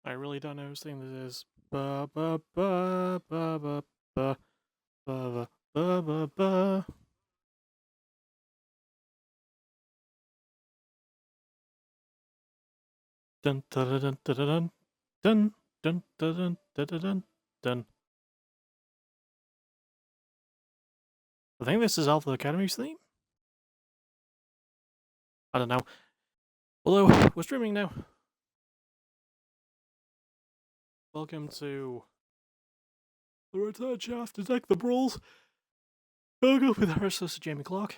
I really don't know whose thing this is. Ba ba ba ba ba ba ba ba ba ba. Dun dun dun dun dun dun dun dun dun dun dun dun. I think this is Alpha Academy's theme. I don't know. Although we're streaming now. Welcome to the Return Shaft to Deck the Brawls. I'll go with our sister Jamie Clark.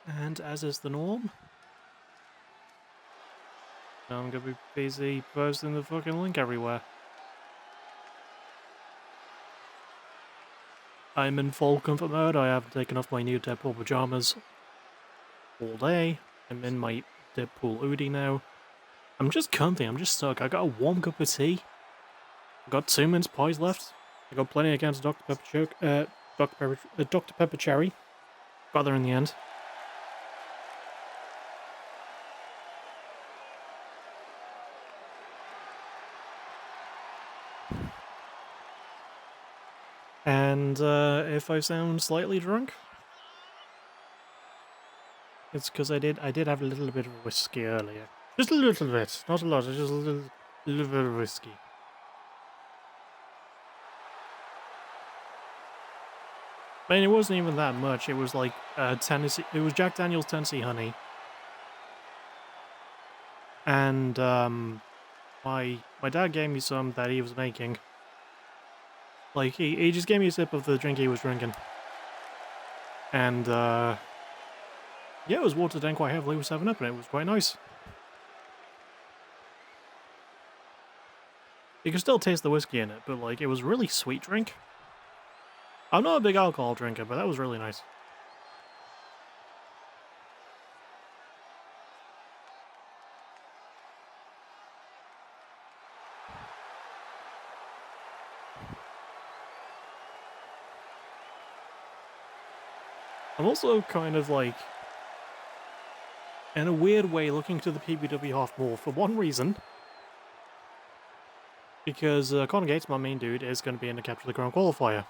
And as is the norm, I'm gonna be busy posting the fucking link everywhere. I'm in full comfort mode. I haven't taken off my new Deadpool pajamas all day. I'm in my Deadpool hoodie now. I'm just comfy. I'm just stuck. I got a warm cup of tea. I got 2 mince pies left. I got plenty against Dr. Pepper Cherry. Got there in the end. And if I sound slightly drunk, it's because I did have a little bit of whiskey earlier. Just a little bit, not a lot. Just a little bit of whiskey. I mean, it wasn't even that much. It was like Tennessee. It was Jack Daniel's Tennessee Honey, and my dad gave me some that he was making. Like he just gave me a sip of the drink he was drinking, and yeah, it was watered down quite heavily with 7-Up, and it was quite nice. You can still taste the whiskey in it, but like it was really sweet drink. I'm not a big alcohol drinker, but that was really nice. I'm also kind of like, in a weird way, looking to the PBW half more for one reason. Because Connor Gates, my main dude, is going to be in the Capture the Crown qualifier.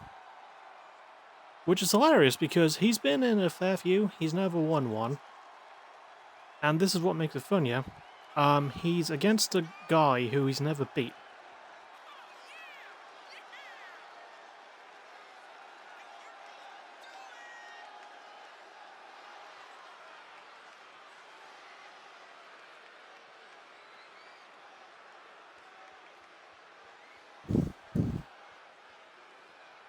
Which is hilarious because he's been in a fair few, he's never won one. And this is what makes it fun, yeah? He's against a guy who he's never beat.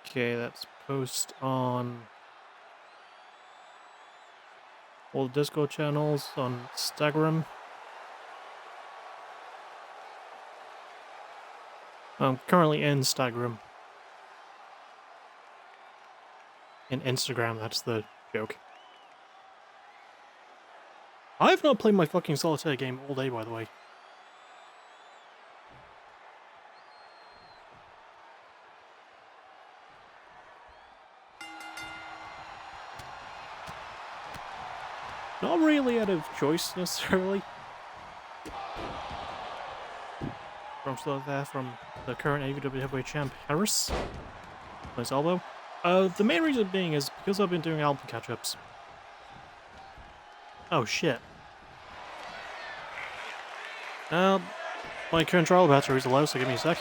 Okay, that's post on all the Discord channels, on Instagram. I'm currently in Instagram. In Instagram, that's the joke. I have not played my fucking solitaire game all day, by the way. Not really out of choice, necessarily. From still there from the current AVW heavyweight champ, Harris. Nice elbow. The main reason being is because I've been doing album catch-ups. Oh shit. My current trial battery is low, so give me a sec.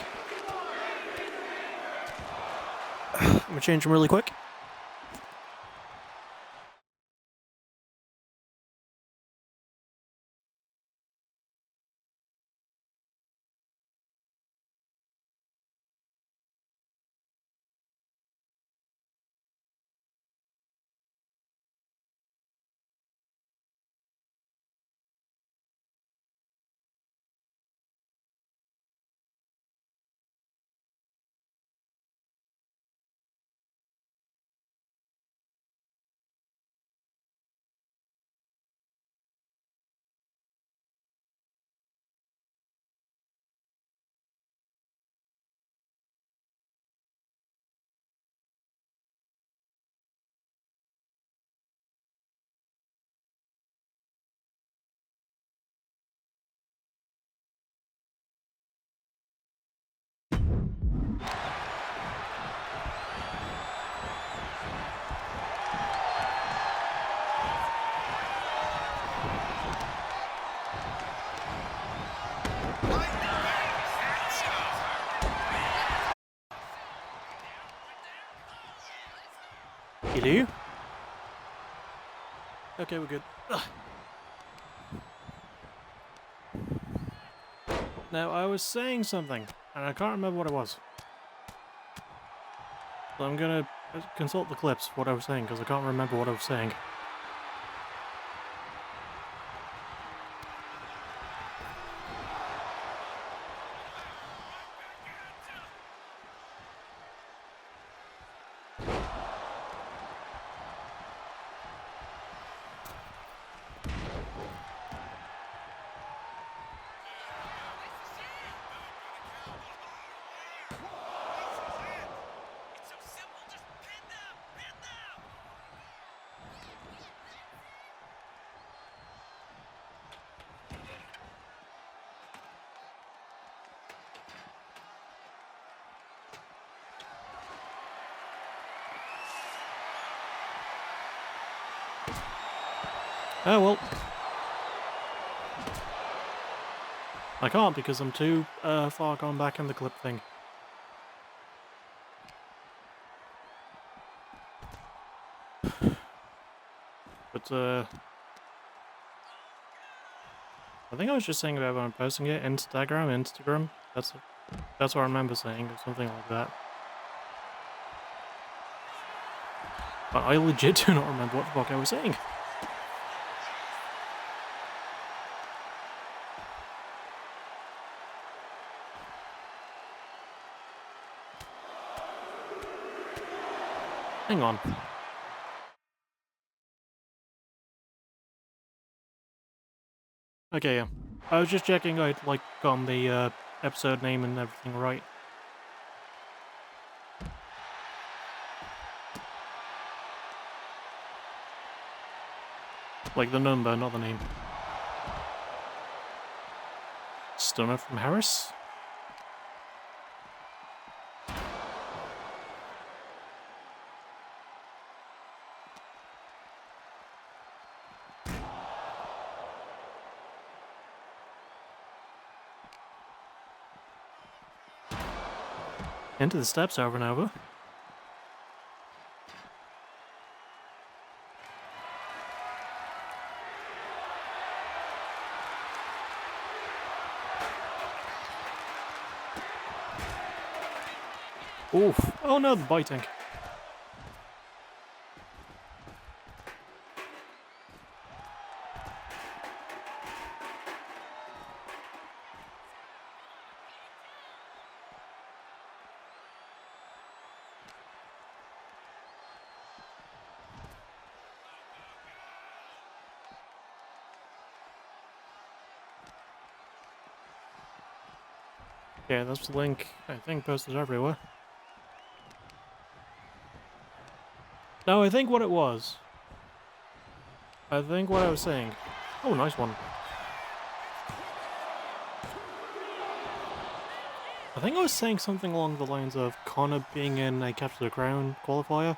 I'm gonna change them really quick. do you? Okay, we're good. Ugh. Now, I was saying something, and I can't remember what it was. So I'm gonna consult the clips for what I was saying, because I can't remember what I was saying. Oh well. I can't because I'm too far gone back in the clip thing. But I think I was just saying about when I'm posting it, Instagram. That's what I remember saying, or something like that. But I legit do not remember what the fuck I was saying. Hang on. Okay, yeah. I was just checking I'd, like, got the episode name and everything right. Like the number, not the name. Stunner from Harris? Into the steps over and over. Oof. Oh no, the biting. Yeah, that's the link, I think, posted everywhere. No, I think what it was. I think what I was saying. Oh, nice one. I think I was saying something along the lines of Connor being in a Capture the Crown qualifier.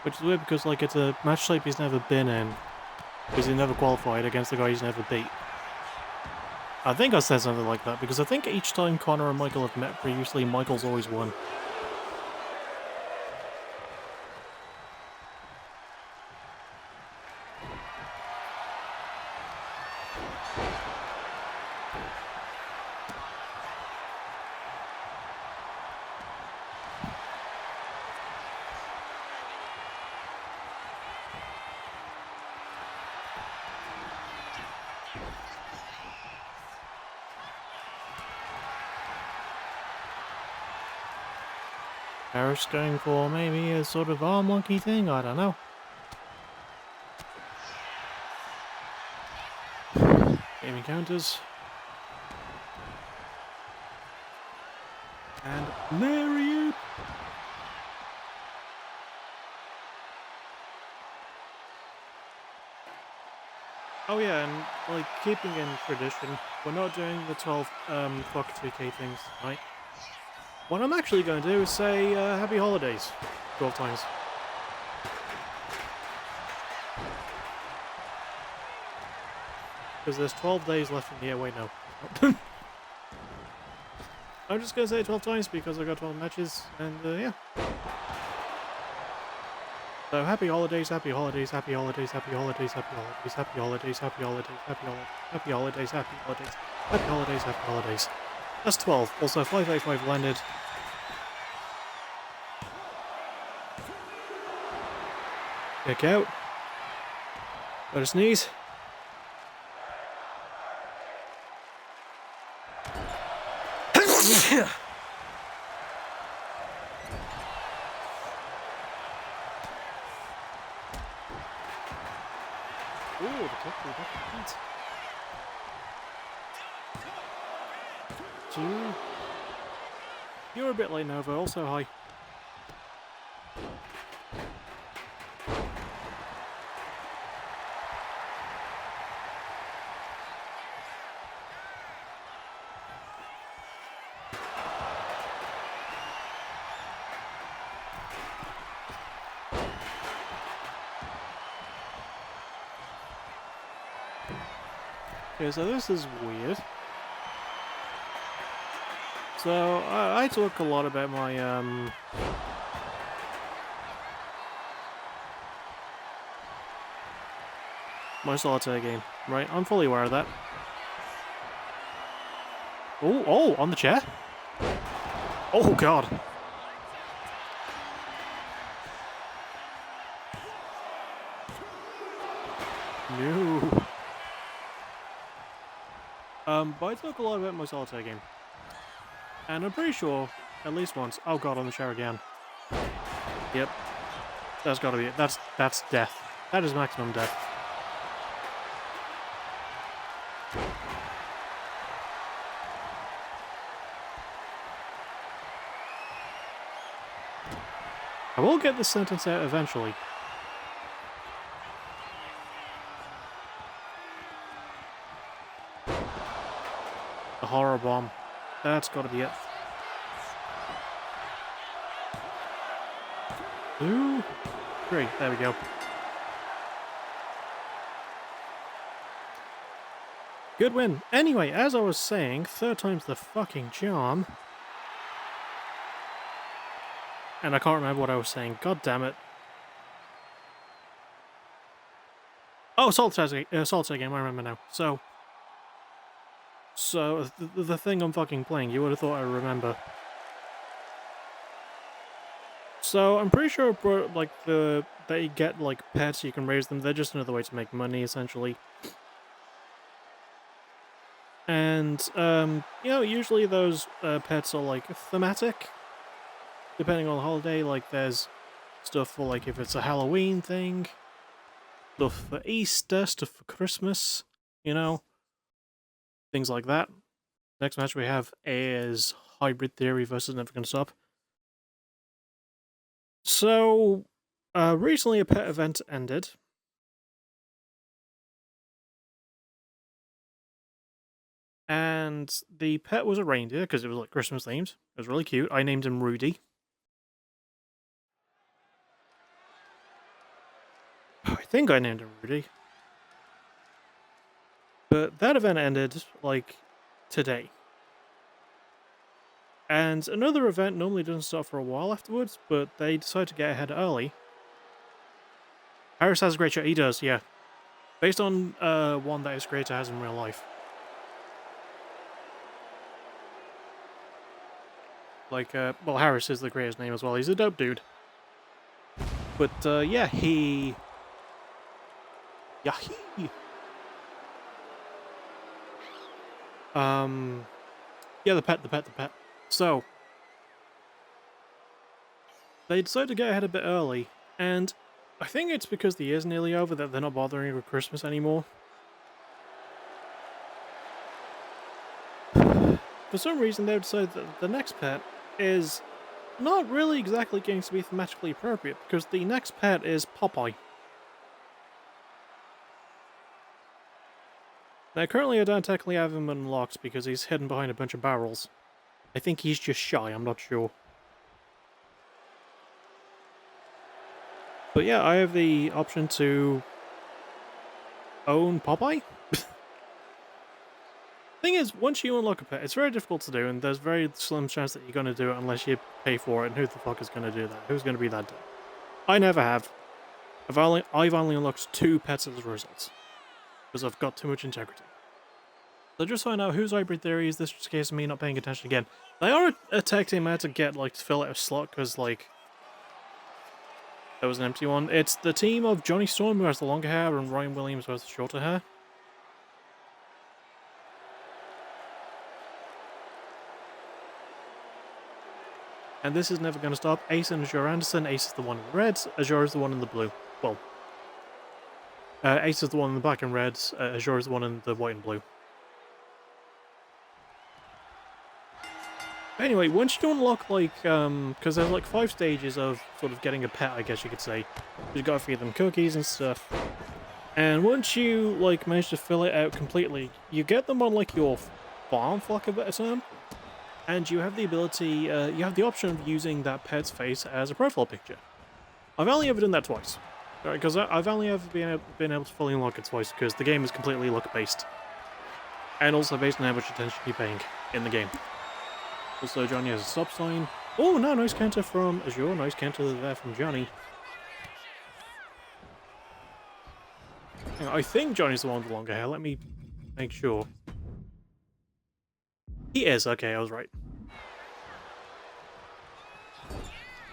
Which is weird because, like, it's a match type he's never been in. Because he never qualified against the guy he's never beat. I think I said something like that, because I think each time Connor and Michael have met previously, Michael's always won. Harris going for maybe a sort of arm monkey thing, I don't know. Game encounters. And lariat! Oh yeah, and like keeping in tradition, we're not doing the 12 fuck 2K things tonight. What I'm actually going to do is say happy holidays 12 times. Because there's 12 days left in the year. Wait, no. I'm just going to say it 12 times because I got 12 matches, and yeah. So happy holidays, happy holidays, happy holidays, happy holidays, happy holidays, happy holidays, happy holidays, happy holidays, happy holidays, happy holidays, happy holidays, happy holidays. That's 12. Also 585 landed. Kick out. Go to sneeze. Ooh, the kick, the kick. Two. You're a bit late, Nova. Also, hi. Okay, so this is weird. So, I talk a lot about my solitaire game, right? I'm fully aware of that. Oh, on the chair? Oh, God. No. But I talk a lot about my solitaire game. And I'm pretty sure, at least once... Oh god, on the chair again. Yep. That's gotta be it. That's death. That is maximum death. I will get this sentence out eventually. The horror bomb. That's gotta be it. 2, 3. There we go. Good win. Anyway, as I was saying, third time's the fucking charm. And I can't remember what I was saying. God damn it. Oh, solitaire game. I remember now. So the thing I'm fucking playing, you would have thought I remember. So I'm pretty sure, like they get like pets, you can raise them. They're just another way to make money, essentially. And you know, usually those pets are like thematic, depending on the holiday. Like there's stuff for like if it's a Halloween thing, stuff for Easter, stuff for Christmas, you know, things like that. Next match we have is Hybrid Theory versus Never Gonna Stop. So, recently a pet event ended. And the pet was a reindeer, because it was like Christmas themed. It was really cute. I named him Rudy. I think I named him Rudy. But that event ended, like, today. And another event normally doesn't start for a while afterwards, but they decided to get ahead early. Harris has a great shot. He does, yeah. Based on one that his creator has in real life. Like, well, Harris is the creator's name as well. He's a dope dude. But, yeah, he... Yahi! Yeah, the pet. So, they decided to get ahead a bit early, and I think it's because the year's nearly over that they're not bothering with Christmas anymore. For some reason, they decided that the next pet is not really exactly going to be thematically appropriate, because the next pet is Popeye. Now, currently I don't technically have him unlocked because he's hidden behind a bunch of barrels. I think he's just shy, I'm not sure. But yeah, I have the option to own Popeye. Thing is, once you unlock a pet, it's very difficult to do, and there's very slim chance that you're going to do it unless you pay for it, and who the fuck is going to do that? Who's going to be that dumb? I never have. I've only unlocked 2 pets as a result. Because I've got too much integrity. So just so I know, whose hybrid theory is this just a case of me not paying attention again? They are a tech team I had to get, like, to fill out a slot, because, like, there was an empty one. It's the team of Johnny Storm, who has the longer hair, and Ryan Williams, who has the shorter hair. And this is never going to stop. Ace and Azure Anderson. Ace is the one in the red. Azure is the one in the blue. Well, Ace is the one in the black and red. Azure is the one in the white and blue. Anyway, once you unlock, like, because there's, like, 5 stages of sort of getting a pet, I guess you could say. You've got to feed them cookies and stuff. And once you, like, manage to fill it out completely, you get them on, like, your farm, for lack of a better term. And you have the ability, you have the option of using that pet's face as a profile picture. I've only ever done that twice. Because I've only ever been able to fully unlock it twice, because the game is completely luck-based. And also based on how much attention you're paying in the game. Also, Johnny has a stop sign. Oh, no, nice counter from Azure. Nice counter there from Johnny. Hang on, I think Johnny's the one with the longer hair. Let me make sure. He is. Okay, I was right.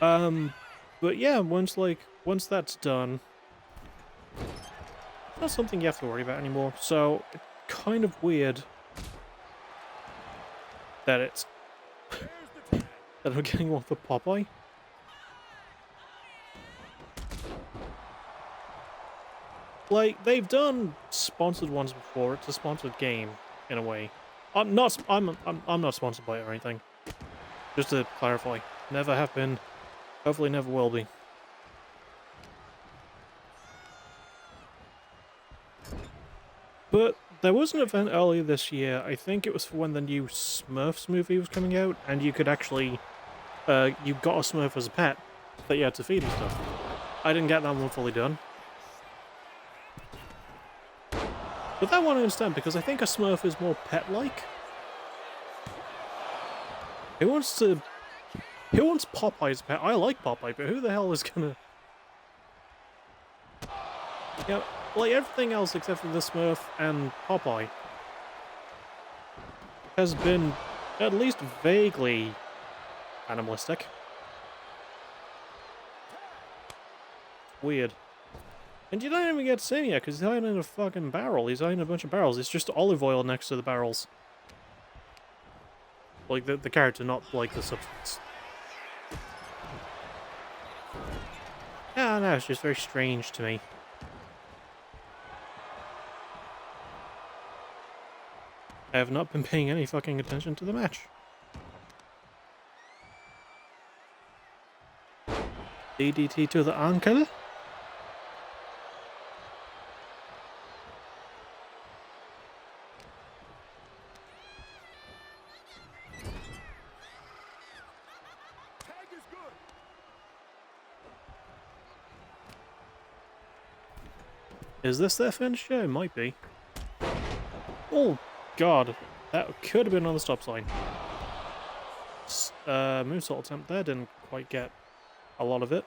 But yeah, once that's done, it's not something you have to worry about anymore. So, it's kind of weird that it's that I'm getting one for Popeye. Like, they've done sponsored ones before. It's a sponsored game, in a way. I'm not sponsored by it or anything. Just to clarify. Never have been. Hopefully never will be. But there was an event earlier this year, I think it was for when the new Smurfs movie was coming out, and you could actually, you got a Smurf as a pet that you had to feed and stuff. I didn't get that one fully done. But that one I understand, because I think a Smurf is more pet-like. Who wants Popeye as a pet? I like Popeye, but who the hell is gonna... Yeah, like everything else except for the Smurf and Popeye has been at least vaguely animalistic. Weird. And you don't even get to see him yet, because he's hiding in a fucking barrel. He's hiding in a bunch of barrels. It's just olive oil next to the barrels. Like, the character, not, like, the substance. Yeah, no, it's just very strange to me. I have not been paying any fucking attention to the match. DDT to the ankle. Is this their finish? Yeah, it might be. Oh, God. That could have been on the stop sign. Moonsault attempt there, didn't quite get a lot of it.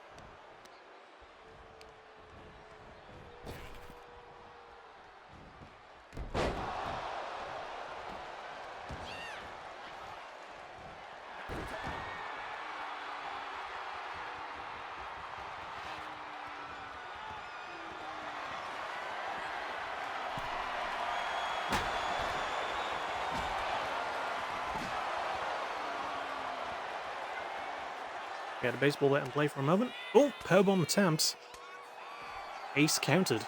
We had a baseball bat and play for a moment. Oh, powerbomb attempt. Ace countered.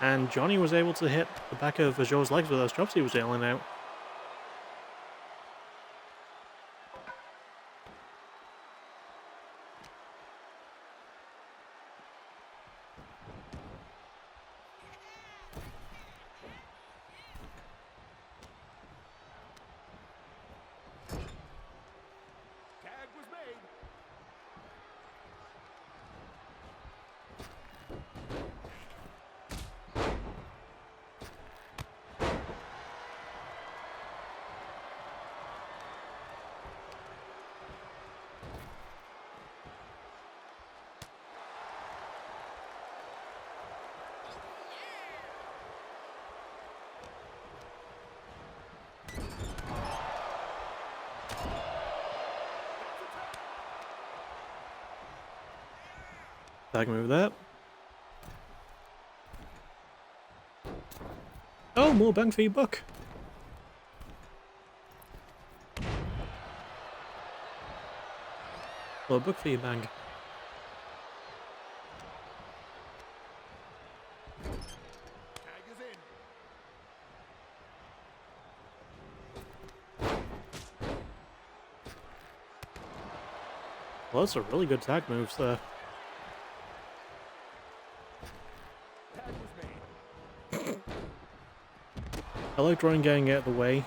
And Johnny was able to hit the back of Azure's legs with those drops he was dealing out. Tag move that. Oh, more bang for your buck. Well, book for your bang. Well, that's a really good tag moves there. I like Ryan getting out of the way,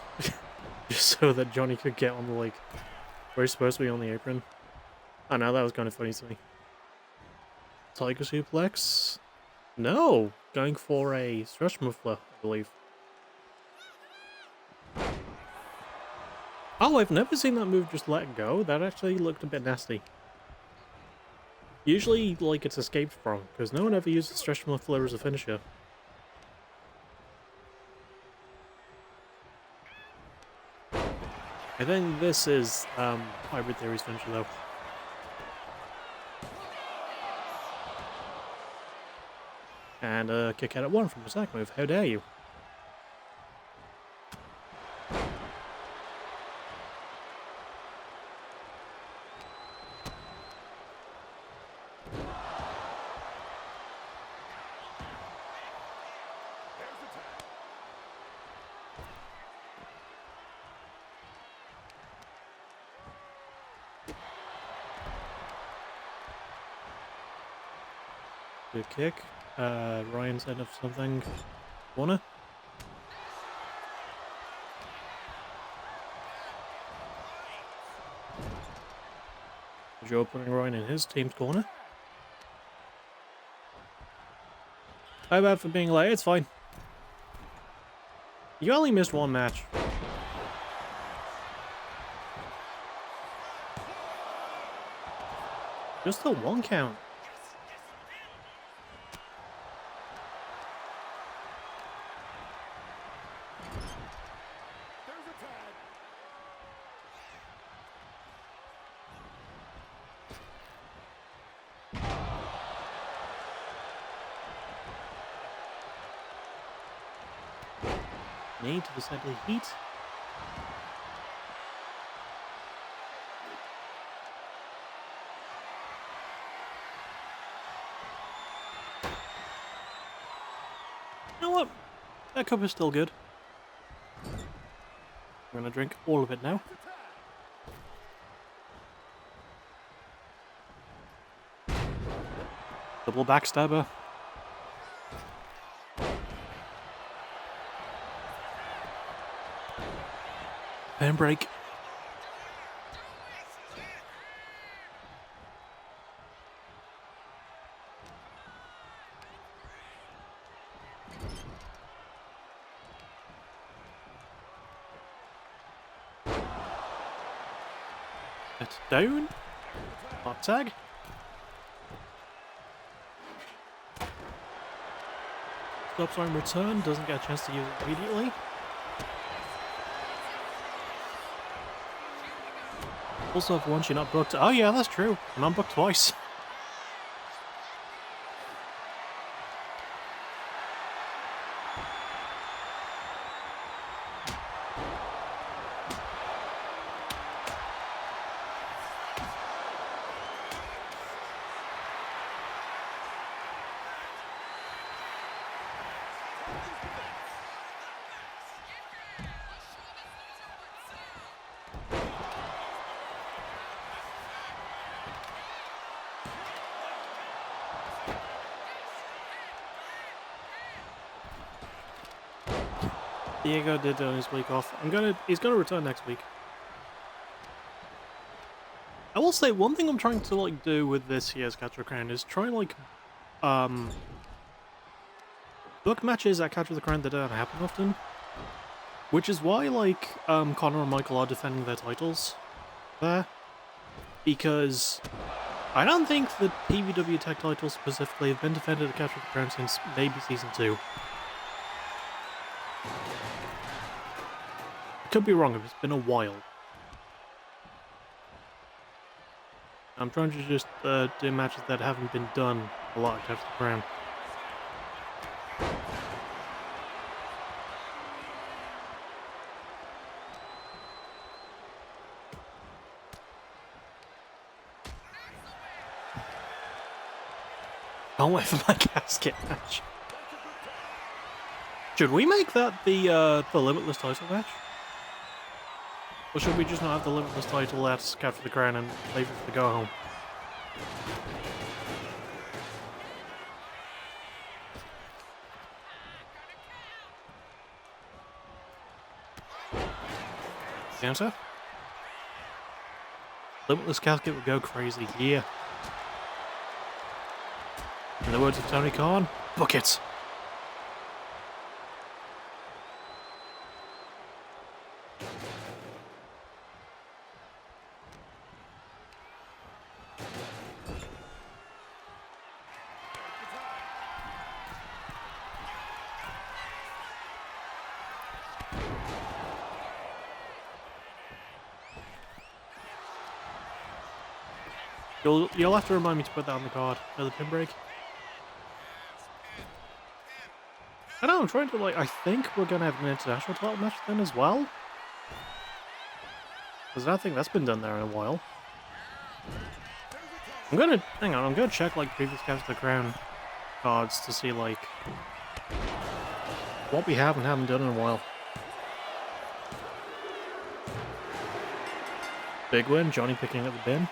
just so that Johnny could get on the, like, where he's supposed to be on the apron. I know, that was kind of funny to me. Tiger suplex? No! Going for a stretch muffler, I believe. Oh, I've never seen that move just let go. That actually looked a bit nasty. Usually, like, it's escaped from, because no one ever uses stretch muffler as a finisher. I think this is Hybrid Theory's finisher, though. And a kick out at one from a sack move. How dare you? Good kick. Ryan's end of something. Corner. Joe putting Ryan in his team's corner. How bad for being late? It's fine. You only missed one match. Just the one count. Need to decide the heat. You know what? That cup is still good. I'm gonna drink all of it now. Double backstabber. Pen break. It's down. Hot tag. Stop sign return. Doesn't get a chance to use it immediately. Also, if once you're not booked. Oh yeah, that's true. And I'm booked twice. Diego did on his week off. He's gonna return next week. I will say one thing I'm trying to like do with this year's Catch the Crown is try and like book matches at Catch the Crown that don't happen often. Which is why like Connor and Michael are defending their titles there. Because I don't think the PBW tag titles specifically have been defended at Catch the Crown since maybe season 2. Could be wrong if it's been a while. I'm trying to just do matches that haven't been done a lot after the crown. Can't wait for my casket match. Should we make that the Limitless title match? Or should we just not have the Limitless title at Capture the Crown and leave it for the go home? Answer? Limitless casket would go crazy, yeah. In the words of Tony Khan, book it! You'll have to remind me to put that on the card. Another pin break. I know, I'm trying to I think we're gonna have an international title match then as well. Because I don't think that's been done there in a while. Hang on, I'm gonna check previous Capture the Crown cards to see what we have and haven't done in a while. Big win, Johnny picking up the bin.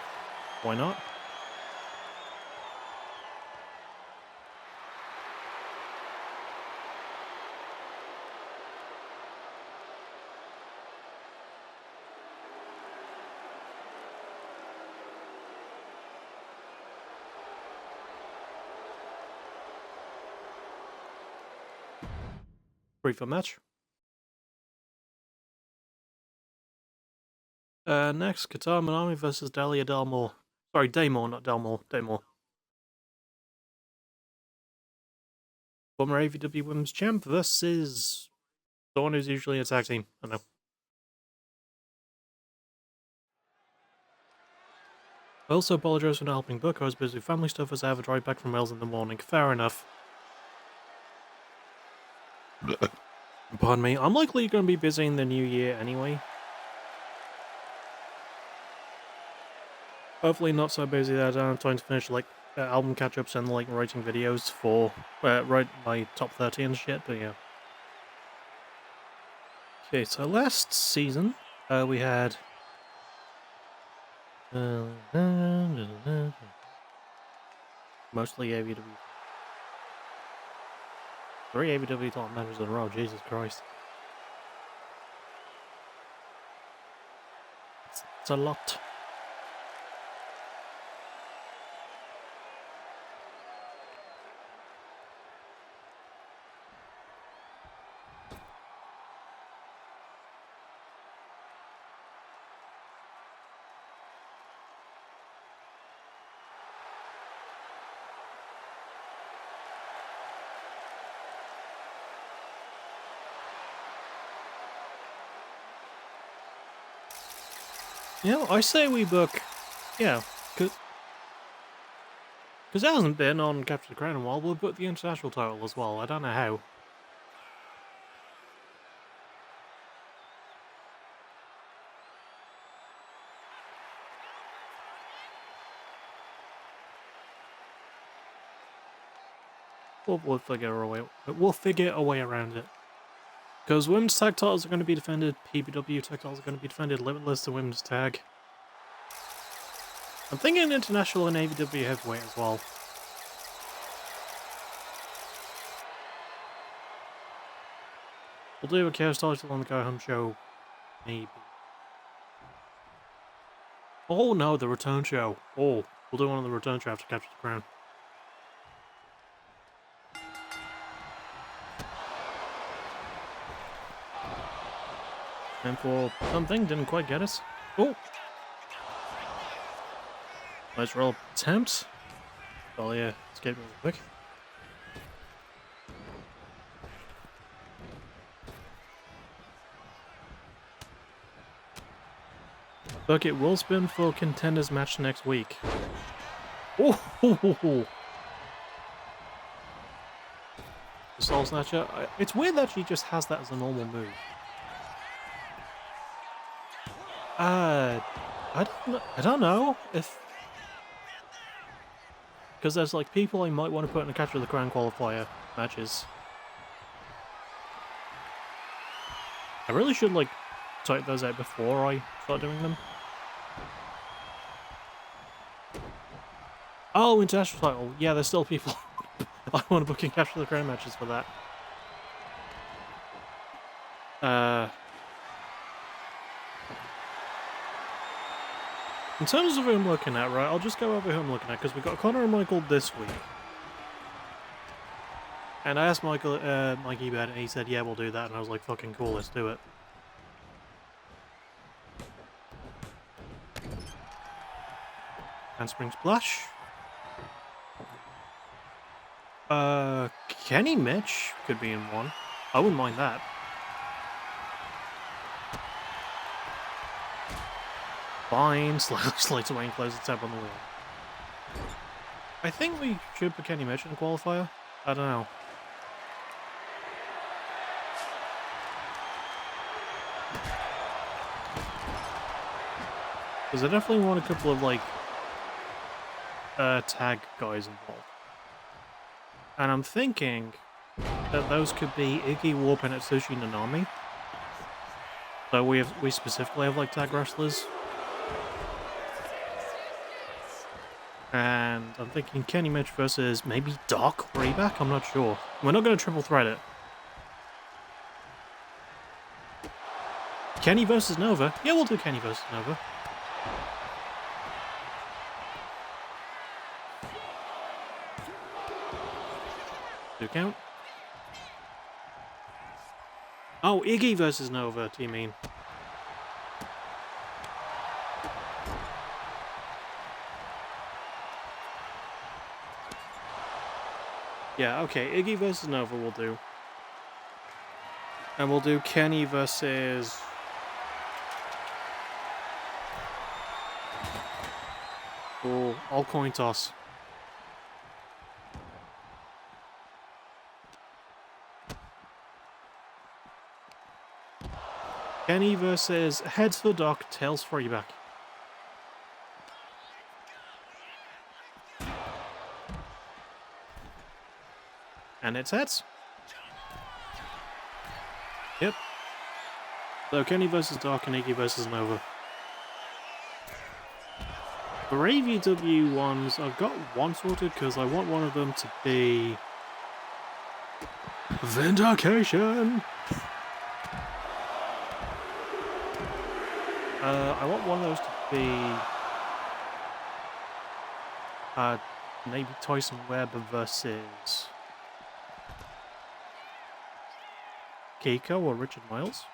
Why not? Briefer match. Next, Qatar Manami versus Dalia Dalmore. Sorry, Daymore, not Dalmore. Daymore. Former AVW Women's Champ versus the one who's usually a tag team. I don't know. I also apologise for not helping book. I was busy with family stuff as I have a drive back from Wales in the morning. Fair enough. Pardon me. I'm likely going to be busy in the new year anyway. Hopefully not so busy that I don't have time to finish album catch-ups and writing videos for write my top 30 and shit, but yeah. Okay, so last season we had mostly AVW. 3 AVW top matches in a row, Jesus Christ. It's a lot. I say we book, because it hasn't been on Capture the Crown in a while, we'll book the international title as well. I don't know how. We'll figure a way around it. Because women's tag titles are going to be defended, PBW tag titles are going to be defended, Limitless and women's tag. I'm thinking international and AVW heavyweight as well. We'll do a chaos title on the Go Home show, maybe. Oh no, the return show. Oh, we'll do one on the return show after Capture the Crown. And for something, didn't quite get us. Oh! Nice roll attempt. Oh yeah, escape real quick. Bucket will spin for contenders match next week. Oh, ho, ho, ho. The Soul Snatcher. It's weird that she just has that as a normal move. I don't know if, because there's like people I might want to put in a Capture the Crown qualifier matches. I really should like type those out before I start doing them. Oh, international title. Yeah, there's still people I want to book in Capture the Crown matches for that. In terms of who I'm looking at, right, I'll just go over who I'm looking at, because we've got Connor and Michael this week. And I asked Mikey about it, and he said, yeah, we'll do that, and I was like, fucking cool, let's do it. Handspring Splash. Kenny Mitch could be in one. I wouldn't mind that. Fine, slides away and closes the tab on the wheel. I think we should put Kenny Mitch in a qualifier. I don't know. Because I definitely want a couple of, like, tag guys involved. And I'm thinking that those could be Iggy, Warp, and Atsushi Nanami. So we specifically have, like, tag wrestlers. And I'm thinking Kenny Mitch versus maybe Doc Rayback? I'm not sure. We're not going to triple threat it. Kenny versus Nova? Yeah, we'll do Kenny versus Nova. Do count? Oh, Iggy versus Nova, do you mean? Yeah, okay, Iggy versus Nova we'll do. And we'll do Kenny versus... Oh, all coin toss. Kenny versus heads for Doc, tails for Rayback. And it's heads. Yep. So Kenny versus Doc and Iggy versus Nova. For AVW ones, I've got one sorted because I want one of them to be... Vindication! I want one of those to be... maybe Tyson Webb versus... Keiko or Richard Miles.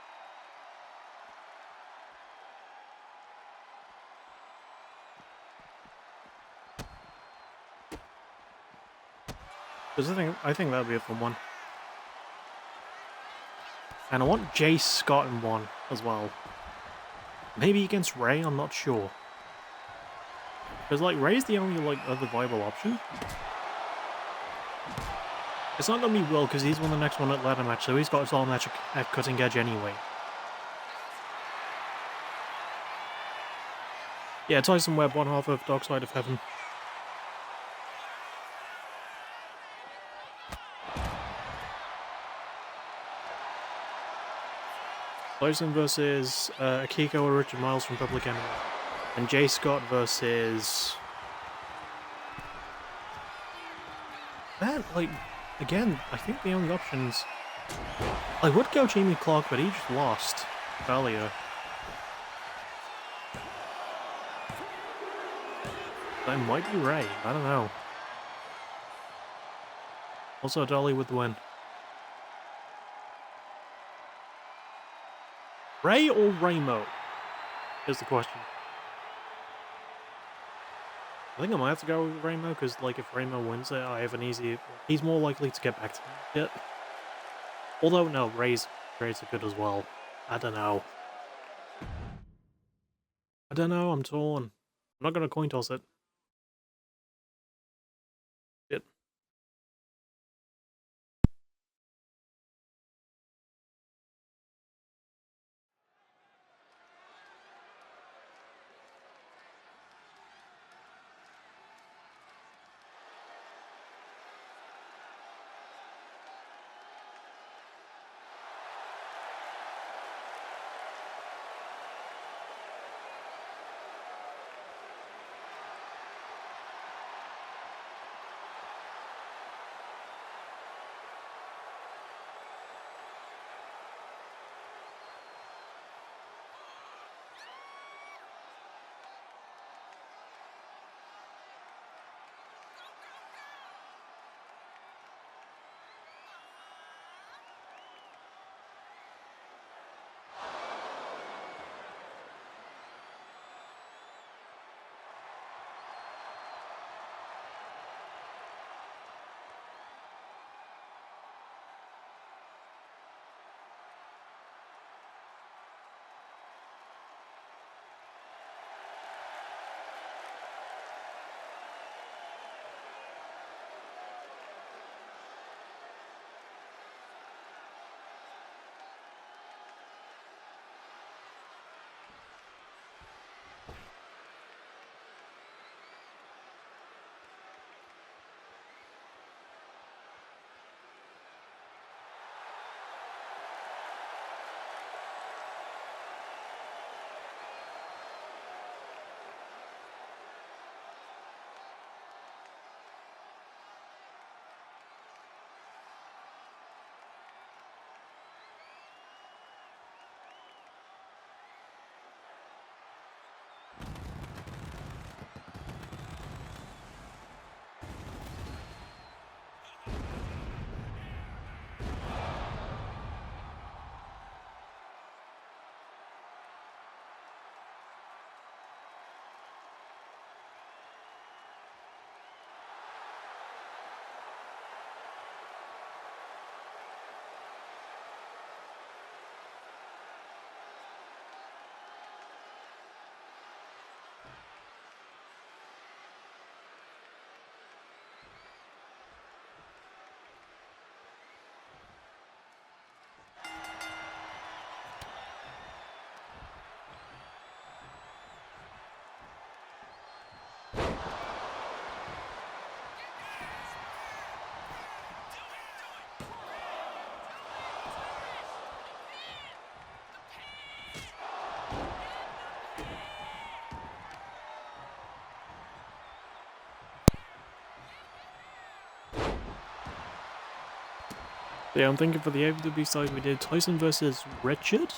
Because I think that would be a fun one. And I want Jay Scott in one as well. Maybe against Ray, I'm not sure. Because, like, Ray's the only, like, other viable option. It's not going to be Will, because he's won the next one at ladder match, so he's got his own match at Cutting Edge anyway. Yeah, Tyson Webb, one half of Dark Side of Heaven. Tyson versus Akiko or Richard Miles from Public Enemy. And Jay Scott versus... Man, like, again, I think the only options... I would go Jamie Clark, but he just lost earlier. That might be Ray, I don't know. Also, Dolly with the win. Ray or Raymo is the question. I think I might have to go with Raymo, because, like, if Raymo wins it, I have an easy... He's more likely to get back to me. Yeah. Although, no, Ray's are good as well. I don't know. I don't know, I'm torn. I'm not gonna coin toss it. Shit. Yeah, I'm thinking for the AVW side we did Tyson versus Richard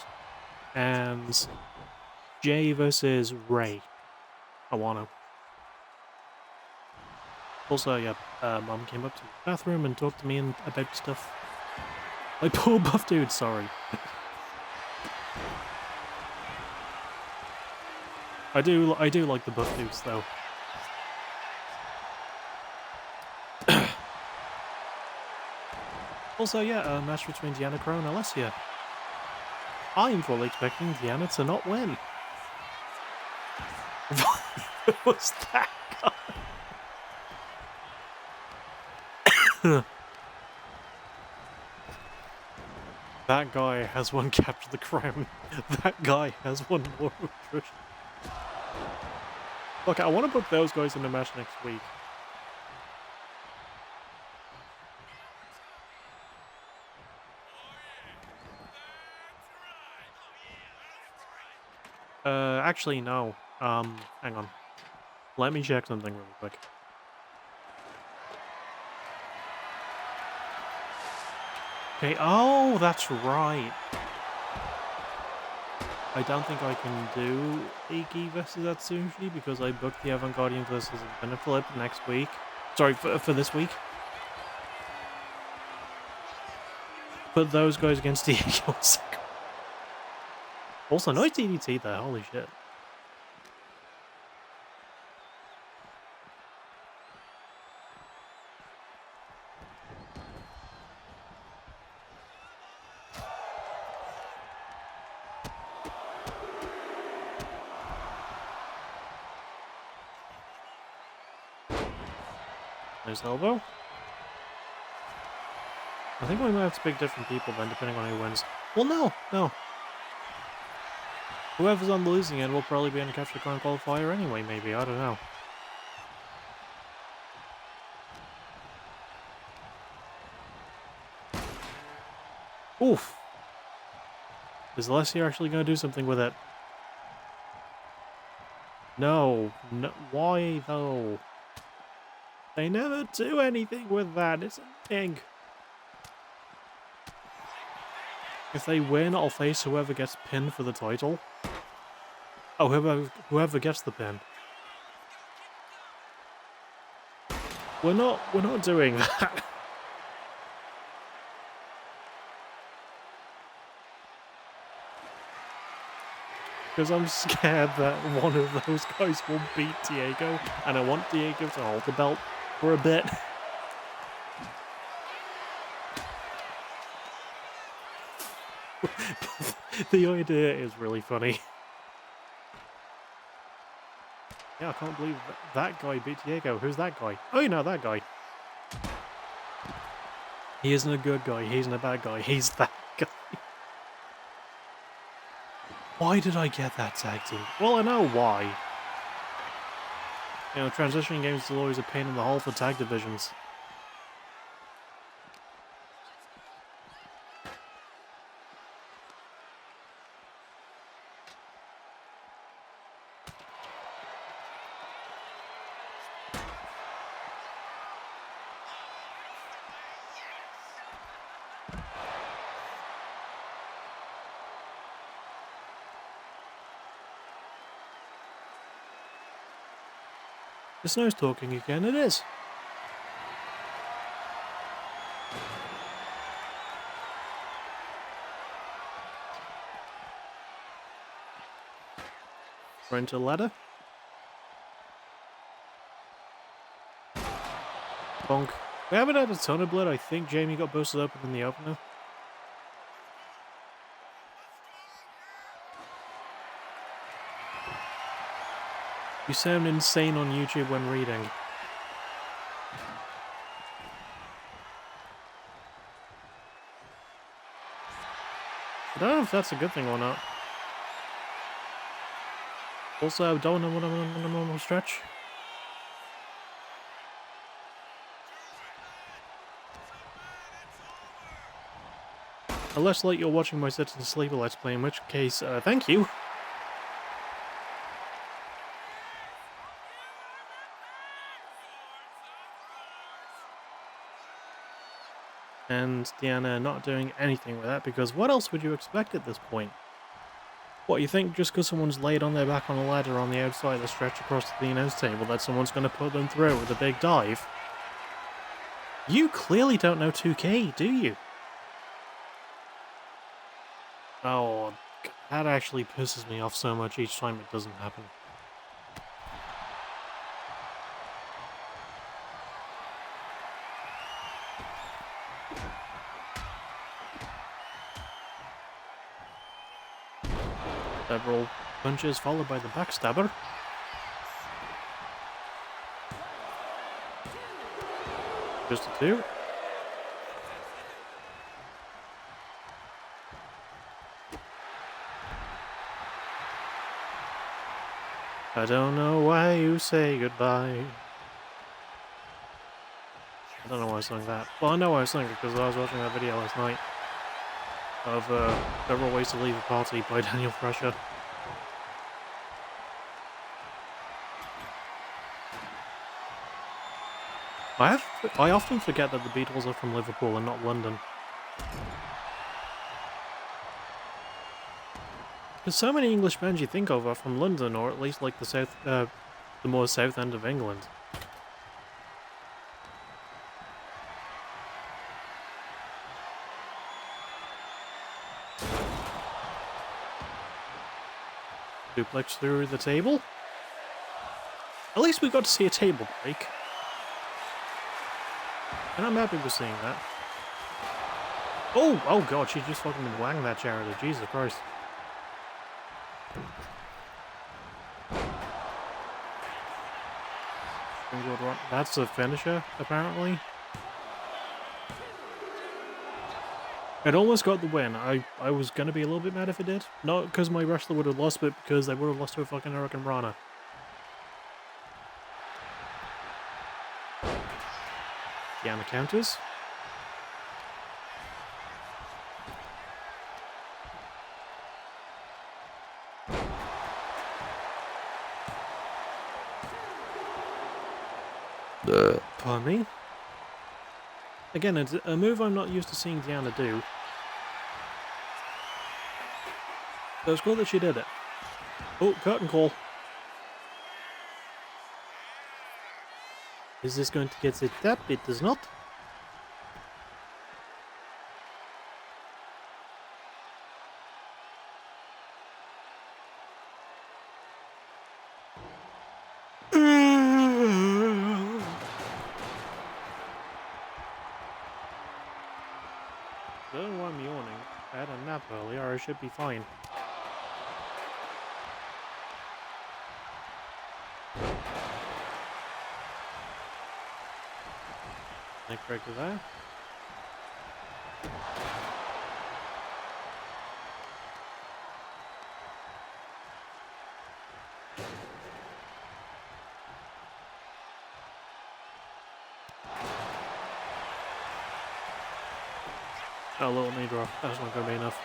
and Jay versus Ray. I wanna. Also, yeah, Mom came up to the bathroom and talked to me about stuff. Like, poor buff dude, sorry. I do like the buff dudes though. Also, yeah, a match between Deanna Crow and Alessia. I'm fully expecting Deanna to not win. What was that guy? That guy has won Capture the Crown. That guy has won War of Attrition. Look, I want to put those guys in a match next week. Actually, no. Hang on. Let me check something really quick. Okay, oh, that's right. I don't think I can do Iggy versus Atsushi because I booked the Avant-Guardian versus Infinite Flip next week. Sorry, for this week. Put those guys against Diego. Also, nice DDT there, holy shit. Nice elbow. I think we might have to pick different people then, depending on who wins. Well, no. Whoever's on the losing end will probably be in a Catch the Crown qualifier anyway, maybe. I don't know. Oof. Is Alessia actually going to do something with it? No. Why, though? They never do anything with that. It's a thing. If they win, I'll face whoever gets pinned for the title. Oh, whoever gets the pin. We're not doing that. Because I'm scared that one of those guys will beat Diego, and I want Diego to hold the belt for a bit. The idea is really funny. Yeah, I can't believe that guy beat Diego. Who's that guy? Oh, you know that guy. He isn't a good guy. He isn't a bad guy. He's that guy. Why did I get that tag team? Well, I know why. You know, transitioning games is always a pain in the hole for tag divisions. The snow's talking again, it is. We're into the ladder. Bonk. We haven't had a ton of blood. I think Jamie got busted open in the opener. You sound insane on YouTube when reading. I don't know if that's a good thing or not. Also, I don't know what I'm on a normal stretch. Unless, like, you're watching my Citizen Sleeper Let's Play, in which case, thank you. And Deanna not doing anything with that, because what else would you expect at this point? What, you think just because someone's laid on their back on a ladder on the outside of the stretch across the announce table that someone's going to put them through with a big dive? You clearly don't know 2K, do you? Oh, that actually pisses me off so much each time it doesn't happen. Several punches followed by the backstabber. Just a two. I don't know why you say goodbye. I don't know why I sang that. Well, I know why I sang it because I was watching that video last night of Several Ways to Leave a Party by Daniel Fresher. I often forget that the Beatles are from Liverpool and not London. Because so many English bands you think of are from London, or at least like the more south end of England. Duplex through the table. At least we got to see a table break. And I'm happy with seeing that. Oh god, she just fucking whanged that charity, Jesus Christ. That's a finisher, apparently. It almost got the win. I was gonna be a little bit mad if it did. Not because my wrestler would have lost, but because they would have lost to a fucking Hurricane Rana. Diana counters. Pardon me. Again, it's a move I'm not used to seeing Diana do. But it's cool that she did it. Oh, curtain call. Is this going to get it up? It does not. I don't know why I'm yawning. I had a nap earlier, I should be fine. Neck breaker there. Oh, a little knee drop. That's not going to be enough.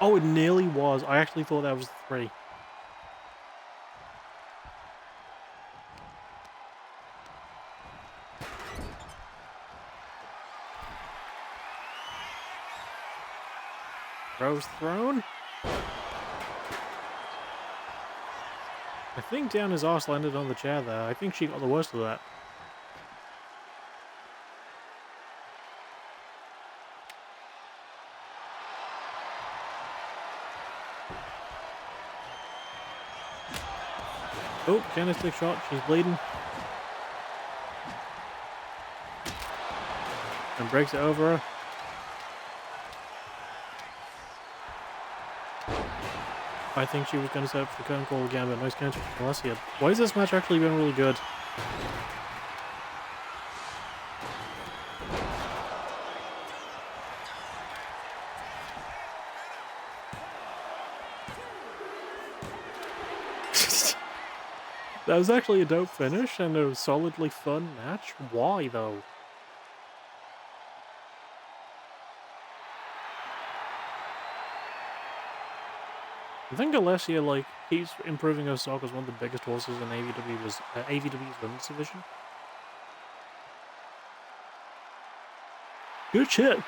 Oh, it nearly was. I actually thought that was 3. Rose thrown. I think Diana's arse landed on the chair there. I think she got the worst of that. Oh, candlestick shot. She's bleeding. And breaks it over her. I think she was going to set up for the curtain call again, but nice counter from Alessia. Why has this match actually been really good? That was actually a dope finish and a solidly fun match. Why, though? I think Alessia, like, keeps improving her stock as one of the biggest horses in AVW's women's division. Good shit.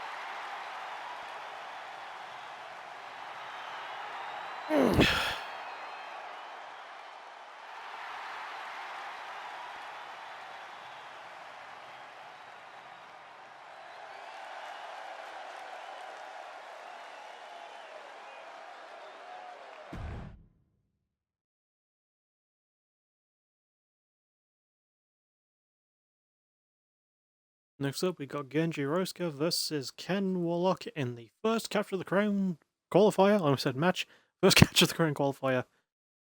Next up, we got Genji Roska versus Ken Warlock in the first Capture the Crown qualifier. I almost said match. First Capture the Crown qualifier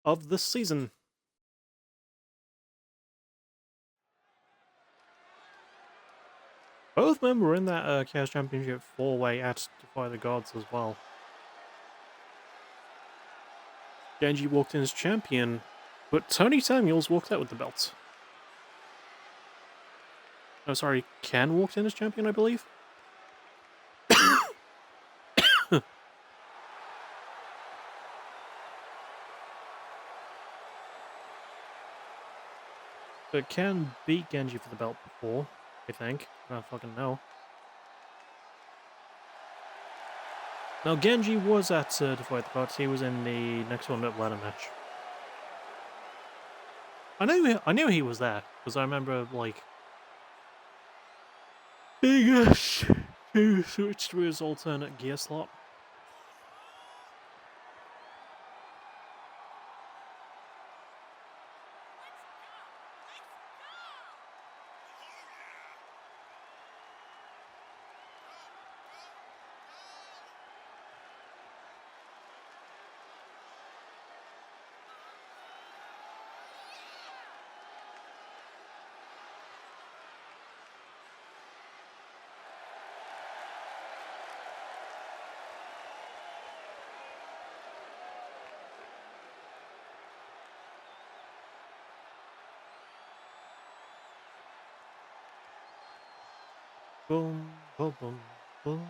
of this season. Both men were in that Chaos Championship 4-way at Defy the Gods as well. Genji walked in as champion, but Tony Samuels walked out with the belt. Oh, sorry, Ken walked in as champion, I believe? But Ken beat Genji for the belt before, I think. I don't fucking know. Now, Genji was at Defy the Gods. He was in the next one up ladder match. I knew he was there, because I remember, like, being asked to switch to his alternate gear slot. Boom, boom, boom, boom.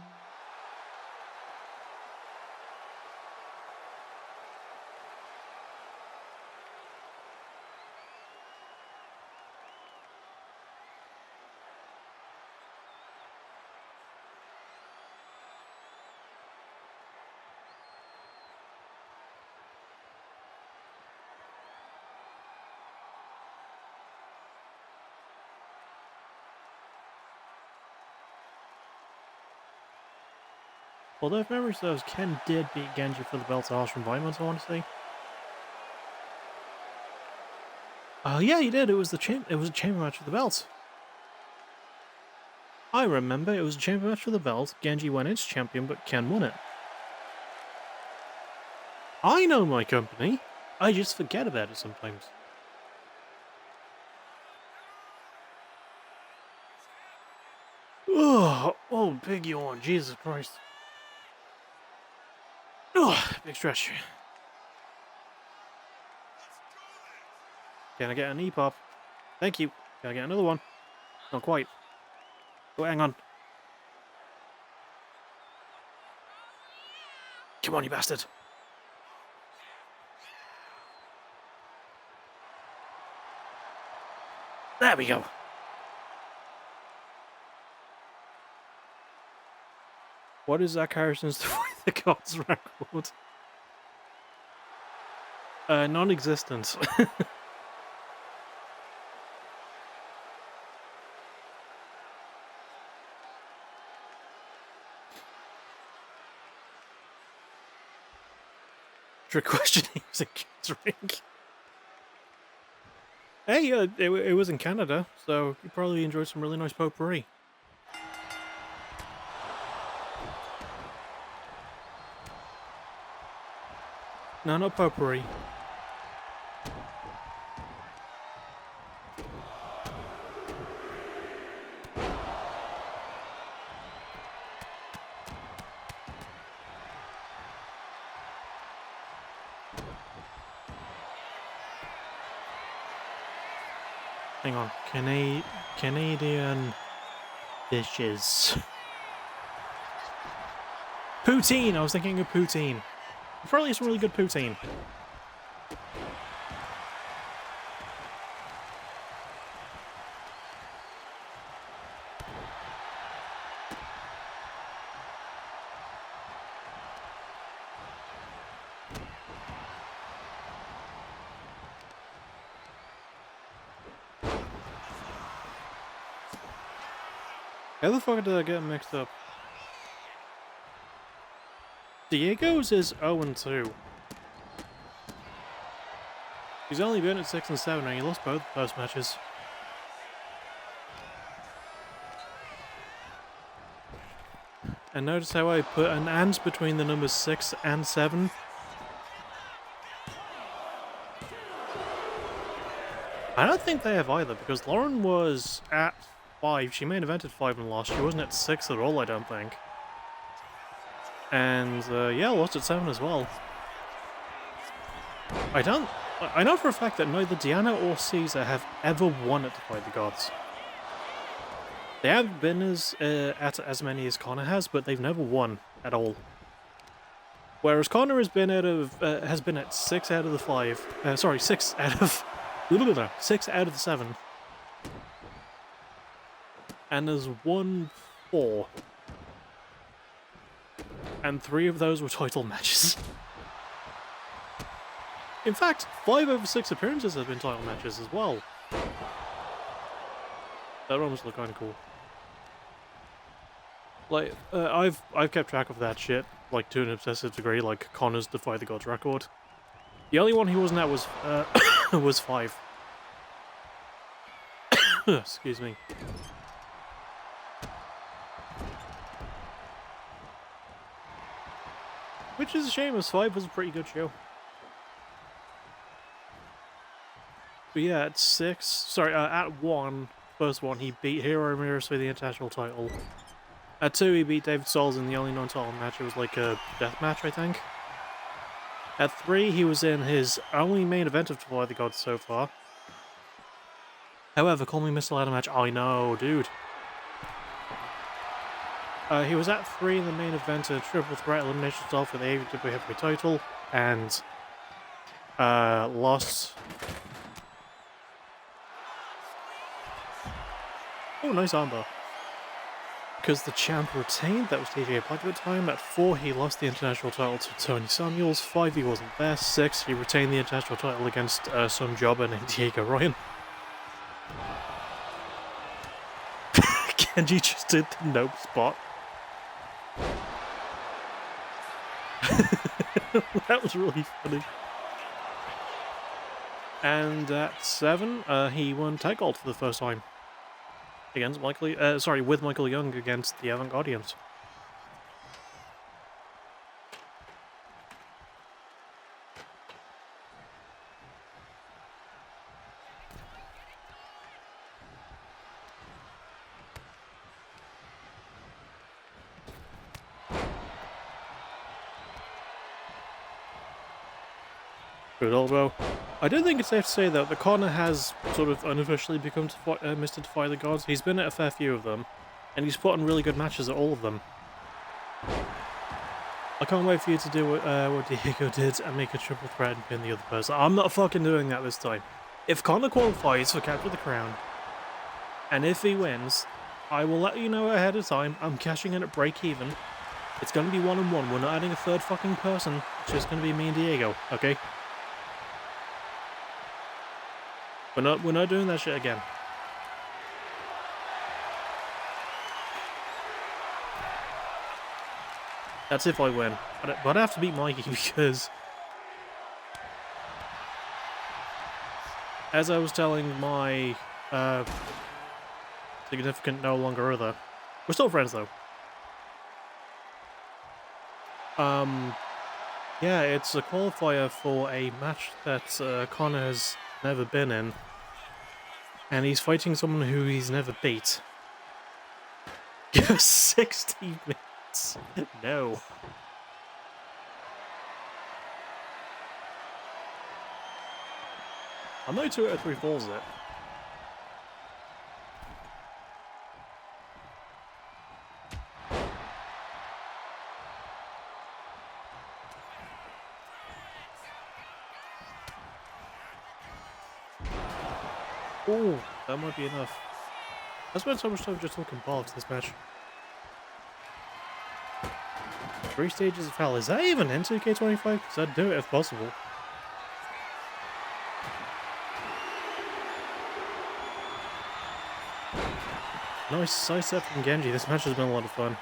Although if memory serves, Ken did beat Genji for the belt at Harsh Environment, I want to say. Oh yeah, he did. It was a chamber match for the belt. I remember it was a chamber match for the belt. Genji went its champion, but Ken won it. I know my company. I just forget about it sometimes. Oh, big yawn. Jesus Christ. Oh, big stretch. Can I get a knee pop? Thank you. Can I get another one? Not quite. Oh, hang on. Come on, you bastard. There we go. What is Zach Harrison's Defy the Gods record? Non-existent. Trick questioning was a kid's ring. Hey, it was in Canada, so you probably enjoyed some really nice potpourri. No, not potpourri. Hang on. Canadian dishes. Poutine! I was thinking of poutine. Probably some really good poutine. How the fuck did I get mixed up? Diego's is 0-2. He's only been at 6 and 7 and he lost both those matches. And notice how I put an and between the numbers 6 and 7? I don't think they have either, because Lauren was at 5. She main evented 5 and lost. She wasn't at 6 at all, I don't think. And, yeah, lost at 7 as well. I know for a fact that neither Diana or Caesar have ever won at Defy the Gods. They have been at as many as Connor has, but they've never won at all. Whereas Connor has been at 6 out of the 5. 6 out of 6 out of the 7, and has won 4. And 3 of those were title matches. In fact, 5 over 6 appearances have been title matches as well. That almost look kind of cool. Like, I've kept track of that shit, like, to an obsessive degree, like Connor's Defy the Gods record. The only one he wasn't at was, was 5. Excuse me. Which is a shame, as 5 was a pretty good show. But yeah, at 6, at 1, first one, he beat Hiro Ramirez for the international title. At 2, he beat David Souls in the only non-title match. It was like a death match, I think. At 3, he was in his only main event of Defy the Gods so far. However, call me Mr. Ladder match. I know, dude. He was at 3 in the main event in a triple threat elimination style for the AVW heavyweight title, and lost. Oh, nice armbar. Because the champ retained, that was TJ Black at the time. At 4, he lost the international title to Tony Samuels. 5, he wasn't there. 6, he retained the international title against some jobber named Diego Ryan. Genji just did the nope spot. That was really funny. And at 7, he won tag gold for the first time against with Michael Young against the Avant-Gardians. Good elbow. I don't think it's safe to say, though, that Connor has sort of unofficially become Mr. Defy the Gods. He's been at a fair few of them, and he's put on really good matches at all of them. I can't wait for you to do what Diego did and make a triple threat and pin the other person. I'm not fucking doing that this time. If Connor qualifies for Capture the Crown, and if he wins, I will let you know ahead of time. I'm cashing in at break even. It's going to be 1-on-1. We're not adding a third fucking person. It's just going to be me and Diego, okay? We're not doing that shit again. That's if I win. But I have to beat Mikey because, as I was telling my significant no longer other, we're still friends though. Yeah, it's a qualifier for a match that Connor has never been in. And he's fighting someone who he's never beat. Give us 60 minutes. No. I'm not 2 out of 3 falls it. Oh, that might be enough. I spent so much time just talking bollocks this match. 3 stages of hell. Is that even in 2K25? Because I'd do it if possible. Nice sidestep from Genji. This match has been a lot of fun.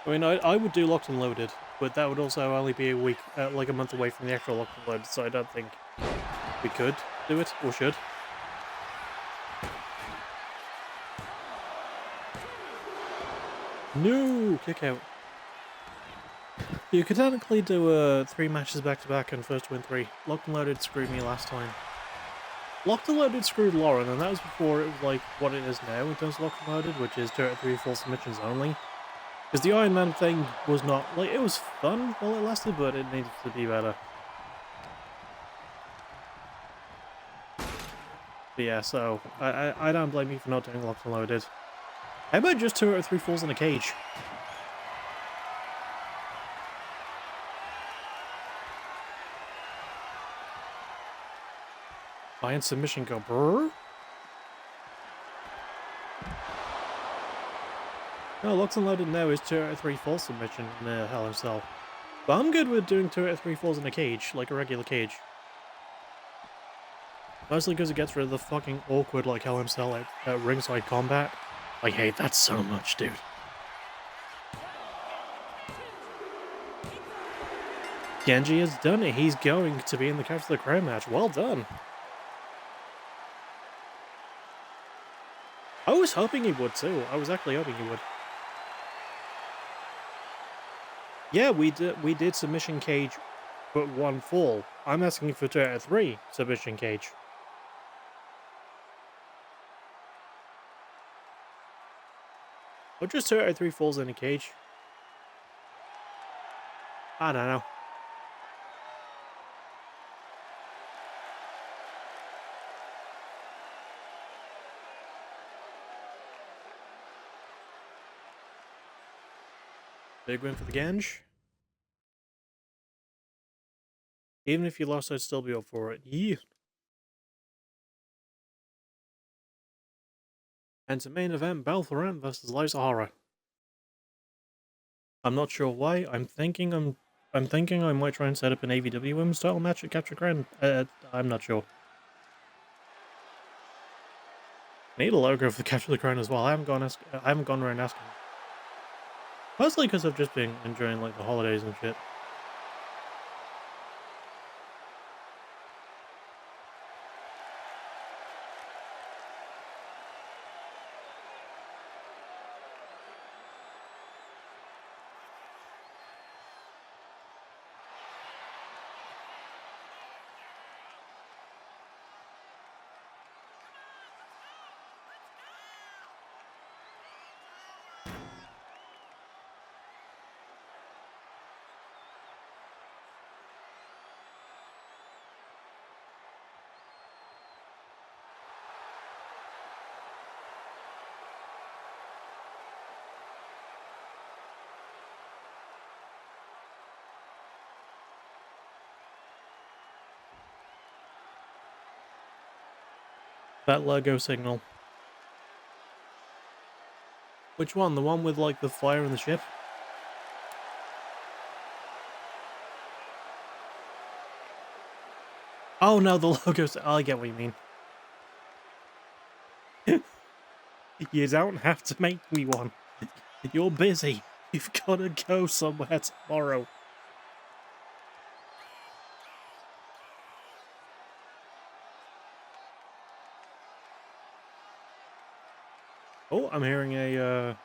I mean, I would do Locked and Loaded, but that would also only be a week, like a month away from the actual Locked and Loaded, so I don't think we could do it, or should. No! Kick out. You could technically do 3 matches back-to-back and first win 3. Locked and Loaded screwed me last time. Locked and Loaded screwed Lauren, and that was before it was like what it is now in terms of Locked and Loaded, which is 2 out of 3 full submissions only. Because the Iron Man thing was not, like, it was fun while it lasted, but it needed to be better. But yeah, so, I don't blame you for not doing Locked and Loaded. How about just 2 out of 3 falls in a cage? Iron submission go brrr. No, Locked and Loaded now is 2 out of 3 full submission in Hell in a Cell. But I'm good with doing 2 out of 3 falls in a cage, like a regular cage. Mostly because it gets rid of the fucking awkward, like, Hell in a Cell at ringside combat. I hate that so much, dude. Genji has done it. He's going to be in the Capture the Crown match. Well done. I was hoping he would too. I was actually hoping he would. Yeah, we did submission cage, but 1 fall. I'm asking for 2 out of 3 submission cage. Or just 2 out of 3 falls in a cage. I don't know. Big win for the Ganj. Even if you lost, I'd still be up for it. Yeah. And to main event, Belthorant versus Liza Hara. I'm not sure why. I'm thinking I might try and set up an AVW women's title match at Capture Crown. I'm not sure. I need a logo for the Capture the Crown as well. I haven't gone around asking. Mostly because I've just been enjoying like the holidays and shit. That logo signal. Which one? The one with like the fire and the ship? Oh no, the logo's... I get what you mean. You don't have to make me one. You're busy. You've got to go somewhere tomorrow. Oh, I'm hearing a, I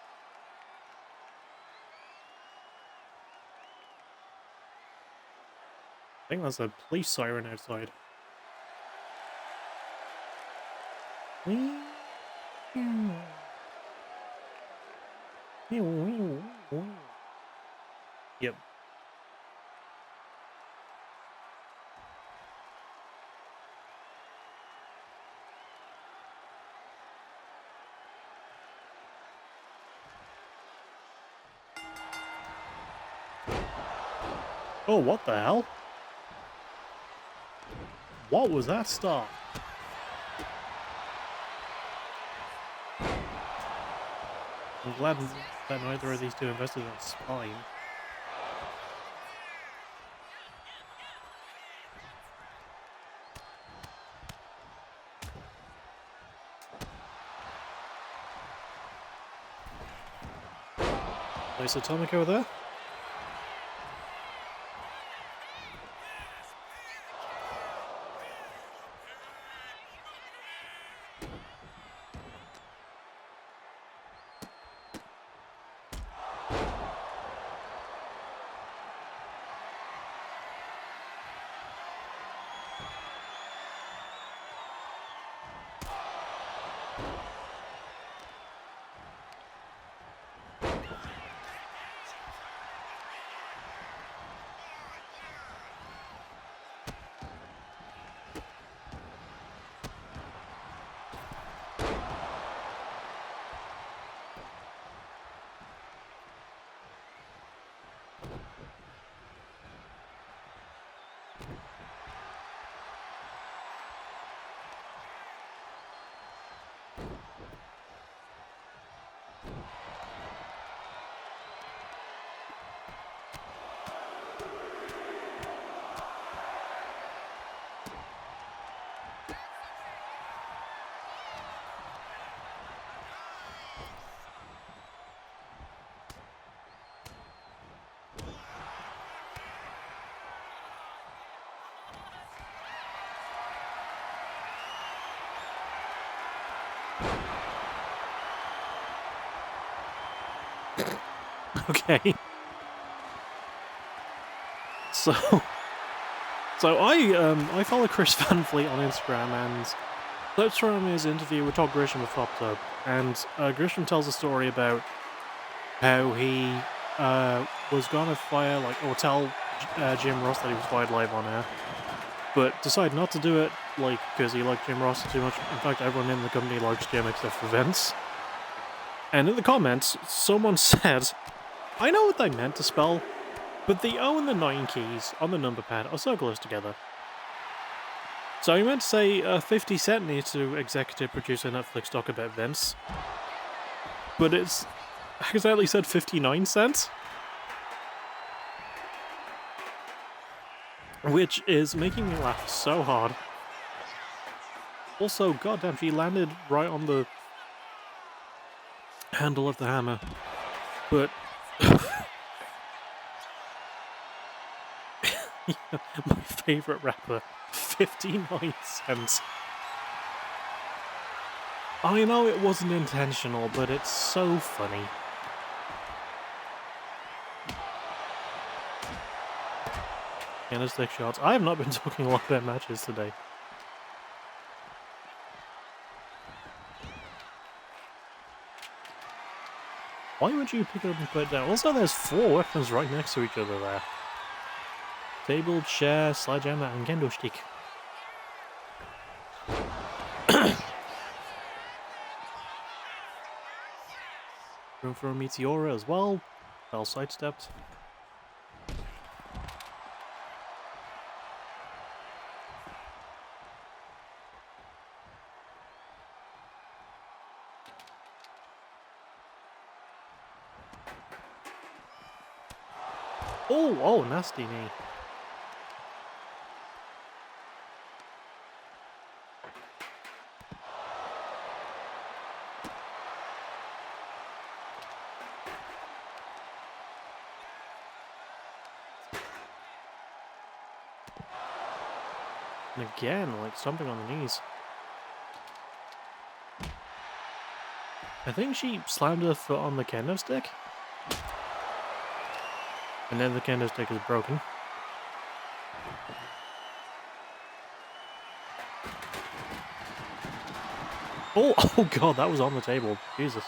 think that's a police siren outside. Yep. Oh, what the hell? What was that stop? I'm glad that neither of these two invested in spine. Nice atomic over there. Okay. So I follow Chris Van Fleet on Instagram, and clips from his interview with Todd Grisham have popped up, and Grisham tells a story about how he was gonna fire, like, or tell Jim Ross that he was fired live on air, but decided not to do it, like, because he liked Jim Ross too much. In fact, everyone in the company likes Jim except for Vince. And in the comments, someone said, I know what they meant to spell, but the O and the 9 keys on the number pad are so close together. So I meant to say 50 Cent needs to executive producer Netflix talk about Vince. But it's accidentally said 59 cents. Which is making me laugh so hard. Also, goddamn, she landed right on the handle of the hammer. But my favourite rapper, 59 cents. I know it wasn't intentional, but it's so funny. Candlestick shots. I have not been talking a lot about matches today. Why would you pick it up and put it down? Also, there's 4 weapons right next to each other there. Table, chair, sledgehammer, and kendo stick. Room for a Meteora as well. Well sidestepped. Oh, nasty knee. And again, like, stomping on the knees. I think she slammed her foot on the kendo stick. And then the kendo stick is broken. Oh god, that was on the table. Jesus.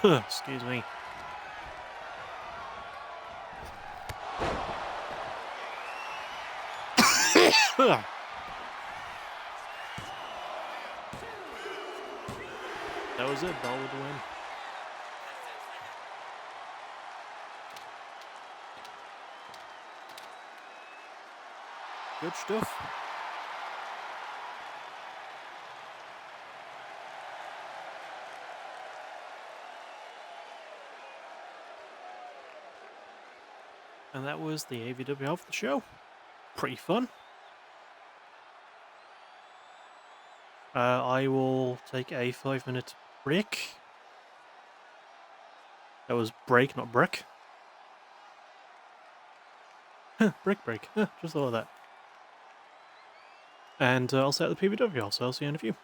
Excuse me. That was it, Bell with the win. Good stuff. And that was the AVW of the show. Pretty fun. I will take a 5-minute break. That was break, not brick. Break. Just thought of that. And I'll set the PBW, so I'll see you in a few.